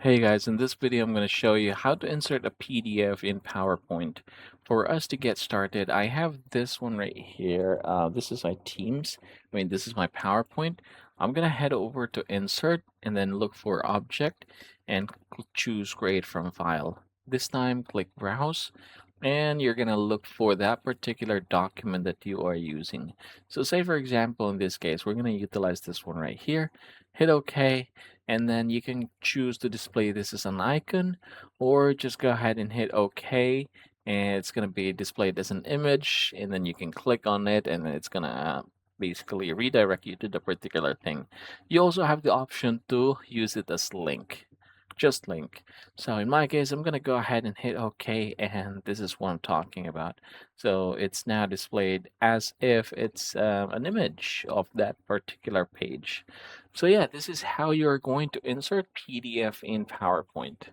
Hey guys, in this video I'm going to show you how to insert a PDF in PowerPoint. For us to get started, I have this one right here. This is my Teams. This is my PowerPoint. I'm going to head over to Insert and then look for Object and choose Create from File. This time, click Browse and you're going to look for that particular document that you are using. So say for example, in this case, we're going to utilize this one right here. Hit OK, and then you can choose to display this as an icon or just go ahead and hit OK, and it's going to be displayed as an image, and then you can click on it and it's going to basically redirect you to the particular thing. You also have the option to use it as link, just link. So in my case, I'm going to go ahead and hit OK, and this is what I'm talking about. So it's now displayed as if it's an image of that particular page. So yeah, this is how you're going to insert PDF in PowerPoint.